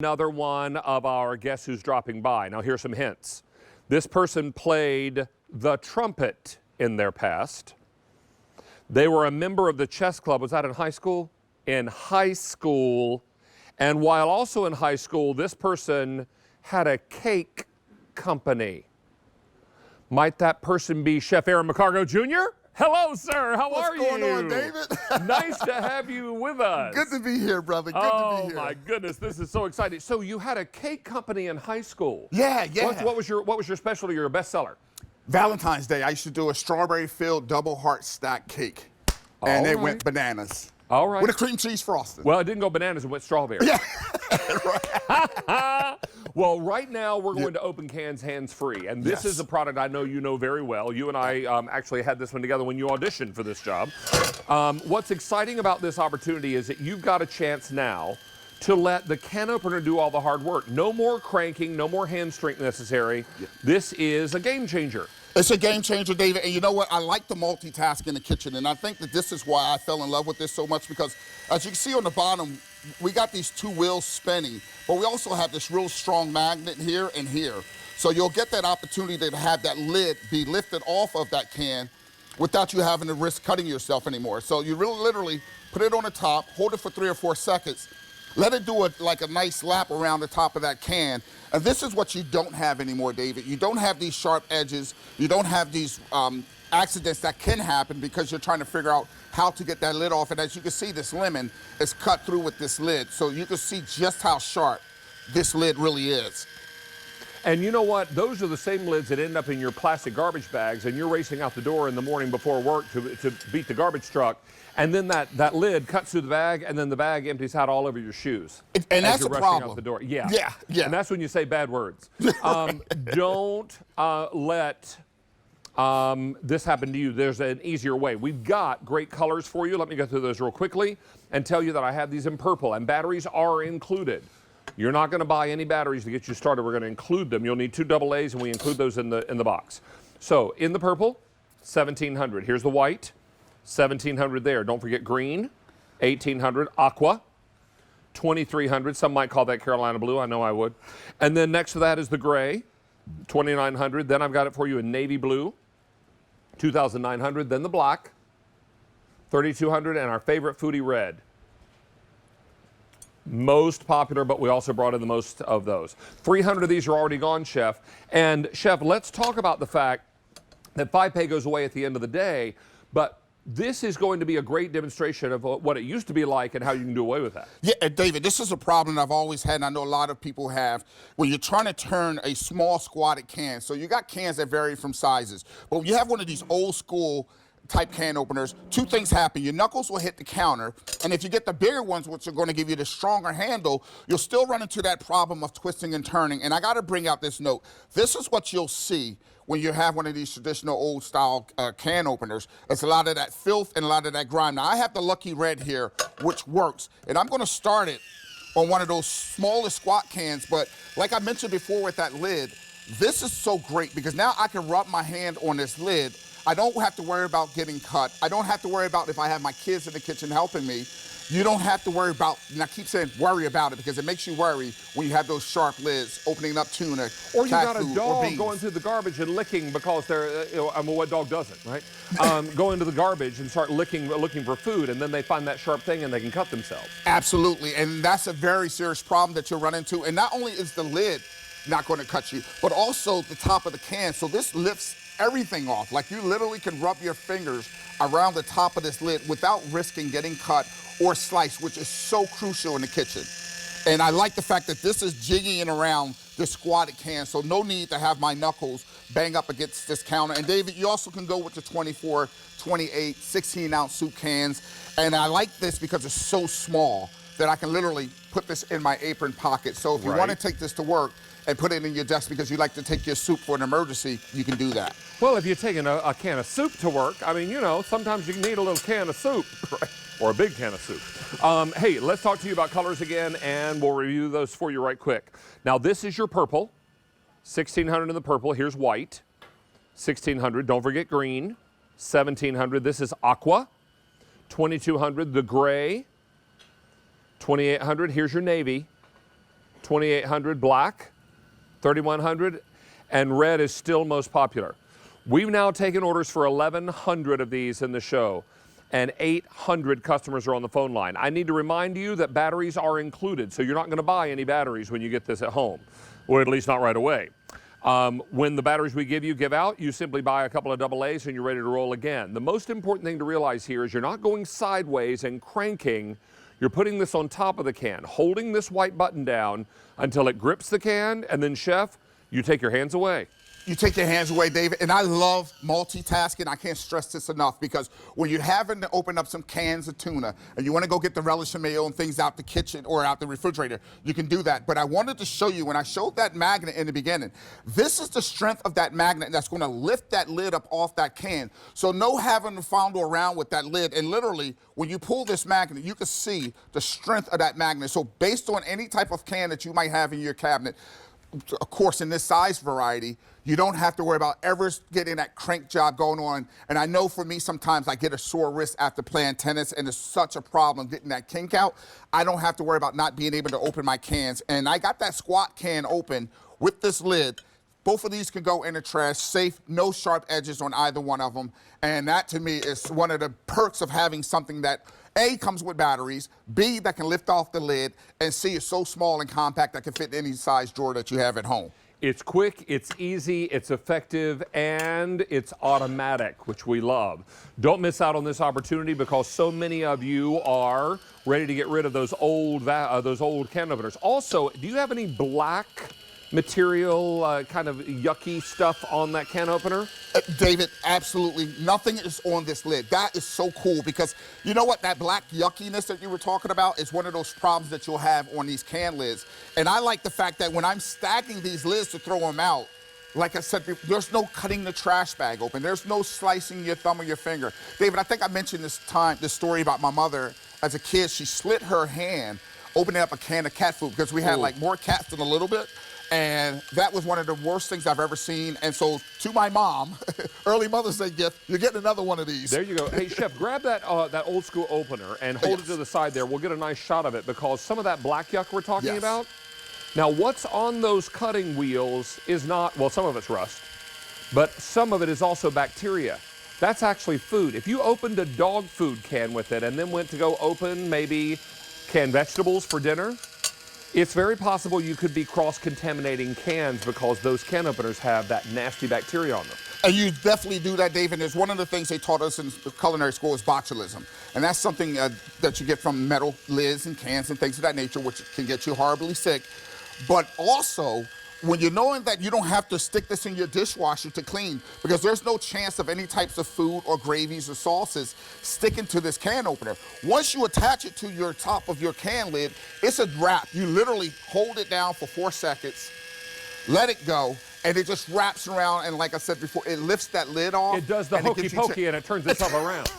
Another one of our Guess Who's Dropping By. Now, here's some hints. This person played the trumpet in their past. They were a member of the chess club. Was that in high school? In high school. And while also in high school, this person had a cake company. Might that person be Chef Aaron McCargo Jr.? Hello, sir. How are you? What's going on, David? Nice to have you with us. Good to be here, brother. Good to be here. Oh, my goodness. This is so exciting. So you had a cake company in high school. Yeah. What was your specialty, your bestseller? Valentine's Day, I used to do a strawberry-filled double heart stack cake. And they went bananas. All right. With a cream cheese frosting. Well, it didn't go bananas, it went strawberry. Yeah. Well, right now we're going to open cans hands-free, and this is a product I know you know very well. You and I actually had this one together when you auditioned for this job. What's exciting about this opportunity is that you've got a chance now to let the can opener do all the hard work. No more cranking, no more hand strength necessary. Yeah. This is a game changer. It's a game changer, David, and you know what? I like the multitask in the kitchen, and I think that this is why I fell in love with this so much, because as you can see on the bottom, we got these two wheels spinning, but we also have this real strong magnet here and here. So you'll get that opportunity to have that lid be lifted off of that can without you having to risk cutting yourself anymore. So you really literally put it on the top, hold it for 3 or 4 seconds, let it do like a nice lap around the top of that can. And this is what you don't have anymore, David. You don't have these sharp edges. You don't have these accidents that can happen because you're trying to figure out how to get that lid off. And as you can see, this lemon is cut through with this lid. So you can see just how sharp this lid really is. And you know what? Those are the same lids that end up in your plastic garbage bags, and you're racing out the door in the morning before work to beat the garbage truck. And then that lid cuts through the bag, and then the bag empties out all over your shoes. And that's a problem. Out the door. Yeah. And that's when you say bad words. Don't let this happen to you. There's an easier way. We've got great colors for you. Let me go through those real quickly and tell you that I have these in purple, and batteries are included. You're not going to buy any batteries to get you started. We're going to include them. You'll need 2 AA's, and we include those in the box. So in the purple, $1,700. Here's the white, $1,700 there. Don't forget green, $1,800. Aqua, $2,300. Some might call that Carolina blue. I know I would. And then next to that is the gray, $2,900. Then I've got it for you in navy blue, $2,900. Then the black, $3,200, and our favorite foodie red. Most popular, but we also brought in the most of those. 300 of these are already gone, Chef. And Chef, let's talk about the fact that 5-pay goes away at the end of the day, but this is going to be a great demonstration of what it used to be like and how you can do away with that. Yeah, David, this is a problem I've always had, and I know a lot of people have, when you're trying to turn a small squatted can. So you got cans that vary from sizes, but when you have one of these old school type can openers, 2 things happen. Your knuckles will hit the counter, and if you get the bigger ones, which are going to give you the stronger handle, you'll still run into that problem of twisting and turning. And I got to bring out this note. This is what you'll see when you have one of these traditional old style can openers. It's a lot of that filth and a lot of that grime. Now I have the Lucky Red here, which works, and I'm going to start it on one of those smallest squat cans, but like I mentioned before with that lid, this is so great because now I can rub my hand on this lid. I don't have to worry about getting cut. I don't have to worry about if I have my kids in the kitchen helping me. You don't have to worry about, and I keep saying worry about it because it makes you worry when you have those sharp lids opening up tuna, or you got a dog going through the garbage and licking because they're, I mean, what dog doesn't, right? Go into the garbage and start looking for food, and then they find that sharp thing and they can cut themselves. Absolutely, and that's a very serious problem that you'll run into. And not only is the lid not going to cut you, but also the top of the can. So this lifts everything off. Like you literally can rub your fingers around the top of this lid without risking getting cut or sliced, which is so crucial in the kitchen. And I like the fact that this is jigging around the squatted can, so no need to have my knuckles bang up against this counter. And David, you also can go with the 24, 28, 16-ounce soup cans. And I like this because it's so small that I can literally put this in my apron pocket. So if you want to take this to work and put it in your desk because you like to take your soup for an emergency, you can do that. Well, if you're taking a can of soup to work, I mean, you know, sometimes you need a little can of soup, right? Or a big can of soup. Hey, let's talk to you about colors again, and we'll review those for you right quick. Now, this is your purple, $1,600 in the purple. Here's white, $1,600. Don't forget green, $1,700. This is aqua, $2,200. The gray, $2,800. Here's your navy, 2800 black, 3100, and red is still most popular. We've now taken orders for 1,100 of these in the show, and 800 customers are on the phone line. I need to remind you that batteries are included, so you're not going to buy any batteries when you get this at home, or at least not right away. When the batteries we give out, you simply buy a couple of AA's and you're ready to roll again. The most important thing to realize here is you're not going sideways and cranking. You're putting this on top of the can, holding this white button down until it grips the can, and then, Chef, you take your hands away. You take your hands away, David, and I love multitasking. I can't stress this enough, because when you're having to open up some cans of tuna and you want to go get the relish and mayo and things out the kitchen or out the refrigerator, you can do that. But I wanted to show you, when I showed that magnet in the beginning, this is the strength of that magnet that's going to lift that lid up off that can. So no having to fondle around with that lid. And literally, when you pull this magnet, you can see the strength of that magnet. So based on any type of can that you might have in your cabinet, of course, in this size variety, you don't have to worry about ever getting that crank job going on. And I know for me, sometimes I get a sore wrist after playing tennis, and it's such a problem getting that kink out. I don't have to worry about not being able to open my cans. And I got that squat can open with this lid. Both of these can go in the trash, safe, no sharp edges on either one of them. And that, to me, is one of the perks of having something that, A, comes with batteries, B, that can lift off the lid, and C, is so small and compact that can fit in any size drawer that you have at home. It's quick, it's easy, it's effective, and it's automatic, which we love. Don't miss out on this opportunity, because so many of you are ready to get rid of those old can openers. Also, do you have any black material, kind of yucky stuff on that can opener? David, absolutely nothing is on this lid. That is so cool, because you know what? That black yuckiness that you were talking about is one of those problems that you'll have on these can lids. And I like the fact that when I'm stacking these lids to throw them out, like I said, there's no cutting the trash bag open. There's no slicing your thumb or your finger. David, I think I mentioned this story about my mother. As a kid, she slit her hand opening up a can of cat food, because we had like more cats than a little bit. And that was one of the worst things I've ever seen. And so, to my mom, early Mother's Day gift, you're getting another one of these. There you go. Hey, Chef, grab that old school opener and hold it to the side there. We'll get a nice shot of it, because some of that black yuck we're talking about, now what's on those cutting wheels is not, well, some of it's rust, but some of it is also bacteria. That's actually food. If you opened a dog food can with it and then went to go open maybe canned vegetables for dinner, it's very possible you could be cross-contaminating cans, because those can openers have that nasty bacteria on them. And you definitely do that, David. It's one of the things they taught us in culinary school is botulism. And that's something that you get from metal lids and cans and things of that nature, which can get you horribly sick. But also, when you're knowing that you don't have to stick this in your dishwasher to clean, because there's no chance of any types of food or gravies or sauces sticking to this can opener. Once you attach it to your top of your can lid, it's a wrap. You literally hold it down for 4 seconds, let it go, and it just wraps around, and like I said before, it lifts that lid off. It does the hokey pokey, and it turns itself around.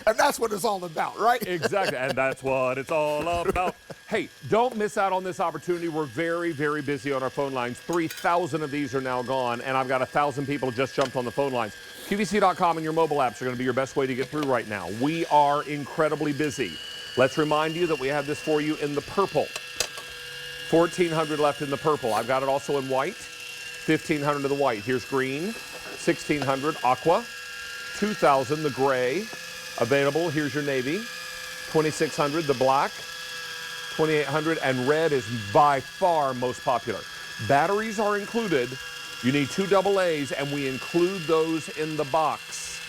And that's what it's all about, right? Exactly, and that's what it's all about. Hey, don't miss out on this opportunity. We're very, very busy on our phone lines. 3,000 of these are now gone, and I've got 1,000 people just jumped on the phone lines. QVC.com and your mobile apps are going to be your best way to get through right now. We are incredibly busy. Let's remind you that we have this for you in the purple. 1,400 left in the purple. I've got it also in white. 1,500 of the white. Here's green. 1,600 aqua. 2,000 the gray. Available. Here's your navy. 2,600 the black. 2,800, and red is by far most popular. Batteries are included. You need 2 AA's, and we include those in the box.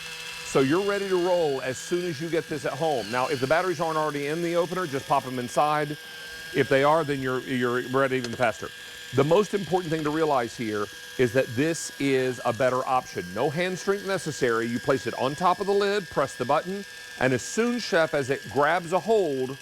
So you're ready to roll as soon as you get this at home. Now, if the batteries aren't already in the opener, just pop them inside. If they are, then you're ready even faster. The most important thing to realize here is that this is a better option. No hand strength necessary. You place it on top of the lid, press the button, and as soon, Chef, as it grabs a hold,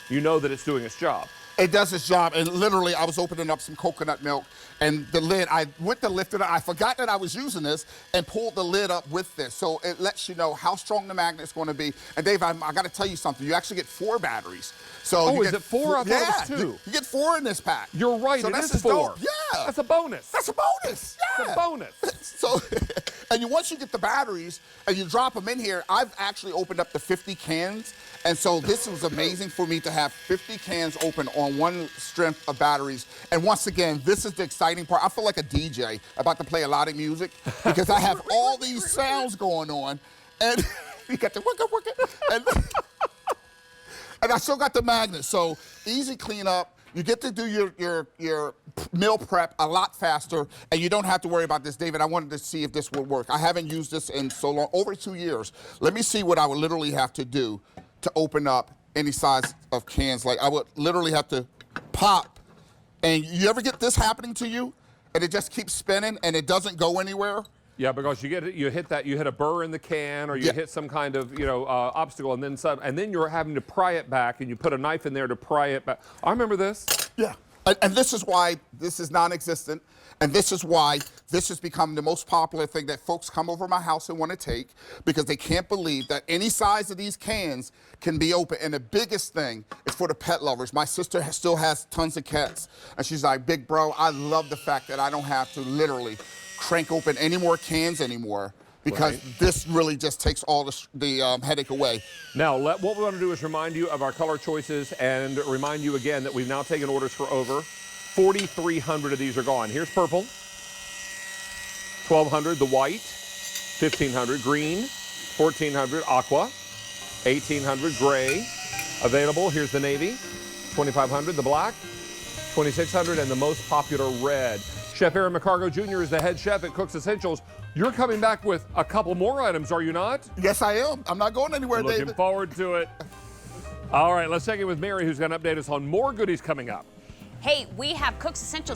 you know that it's doing its job. It does its job, and literally I was opening up some coconut milk, and the lid, I went to lift it up. I forgot that I was using this and pulled the lid up with this. So it lets you know how strong the magnet's going to be. And Dave, I got to tell you something. You actually get 4 batteries. So is it 4? I thought it was 2. You get 4 in this pack. You're right, so it this is 4. Dope. Yeah. That's a bonus. That's a bonus. Yeah. It's a bonus. So, and once you get the batteries and you drop them in here, I've actually opened up to 50 cans. And so this was amazing for me to have 50 cans open on one strength of batteries. And once again, this is the exciting part. I feel like a DJ about to play a lot of music because I have all these sounds going on. And you got the wicka, and I still got the magnet. So easy cleanup. You get to do your meal prep a lot faster, and you don't have to worry about this. David, I wanted to see if this would work. I haven't used this in so long, over 2 years. Let me see what I would literally have to do to open up any size of cans. Like I would literally have to pop. And you ever get this happening to you, and it just keeps spinning and it doesn't go anywhere? Yeah, because you hit a burr in the can, or you hit some kind of obstacle, and then you're having to pry it back, and you put a knife in there to pry it back. I remember this. Yeah, and this is why this is non-existent, and this is why this has become the most popular thing that folks come over my house and want to take, because they can't believe that any size of these cans can be open. And the biggest thing is for the pet lovers. My sister still has tons of cats, and she's like, big bro, I love the fact that I don't have to literally crank open any more cans anymore, because this really just takes all the headache away. Now, what we want to do is remind you of our color choices and remind you again that we've now taken orders for over 4,300 of these are gone. Here's purple, 1,200, the white, 1,500, green, 1,400, aqua, 1,800, gray, available. Here's the navy, 2,500, the black, 2,600, and the most popular red. Chef Aaron McCargo Jr. is the head chef at Cook's Essentials. You're coming back with a couple more items, are you not? Yes, I am. I'm not going anywhere, David. Looking forward to it. All right, let's check in with Mary, who's going to update us on more goodies coming up. Hey, we have Cook's Essentials